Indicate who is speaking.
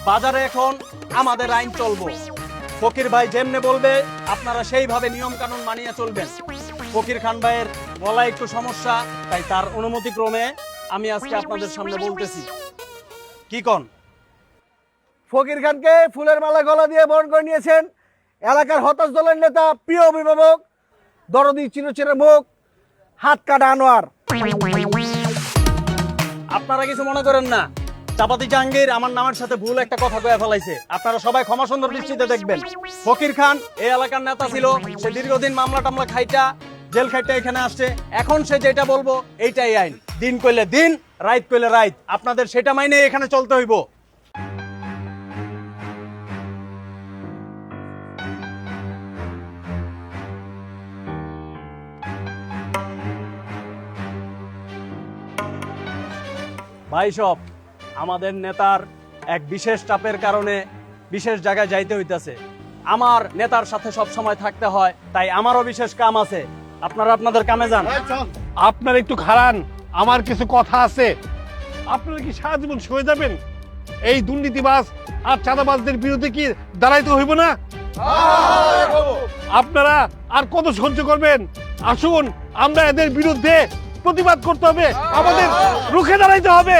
Speaker 1: বাজারে এখন আমাদের আইন চলবো। ফকির ভাই যেমনে বলবে আপনারা সেইভাবে নিয়ম কানুন মানিয়ে চলবেন। ফকির খান ভাইয়ের গলায় একটু সমস্যা, তাই তার অনুমতি ক্রমে আমি আজকে আপনাদের সামনে বলতেছি। কি কন?
Speaker 2: ফকির খানকে ফুলের মালা গলা দিয়ে বরণ করে নিয়েছেন এলাকার হতাশ দলের নেতা, প্রিয় অভিভাবক, দরদি চিরচেরা মুখ, হাত কাটা আনোয়ার।
Speaker 1: আপনারা কিছু মনে করেন না, চাপাতি জাহাঙ্গীর আমার নামের সাথে ভুল একটা কথা কয়ে ফেলাইছে। আপনারা সবাই ক্ষমা সুন্দর দৃষ্টিতে দেখবেন। ফকির খান এই এলাকার নেতা ছিল, সে দীর্ঘদিন মামলা টামলা খাইটা জেল খাইটা এখানে আসছে। এখন সে যেটা বলবো এইটাই আইন। দিন কইলে দিন, রাত কইলে রাত, আপনাদের সেটা মাইনে এখানে চলতে হইব। ভাই সব, আমাদের নেতার এক বিশেষ চাপের কারণে বিশেষ জায়গায় যাইতে হইতাছে। আমার নেতার সাথে সব সময় থাকতে হয়, তাই আমারও বিশেষ কাম আছে। আপনারা আপনাদের কামে যান।
Speaker 3: আপনার একটু খারান, আমার কিছু কথা আছে। আপনারা কি সারা জীবন সয়ে যাবেন? এই দুর্নীতিবাজ আর চাঁদাবাজদের বিরুদ্ধে কি দাঁড়াইতে হইব না? আপনারা আর কত সহ্য করবেন? আসুন, আমরা এদের বিরুদ্ধে প্রতিবাদ করতে হবে, আমাদের রুখে দাঁড়াইতে হবে।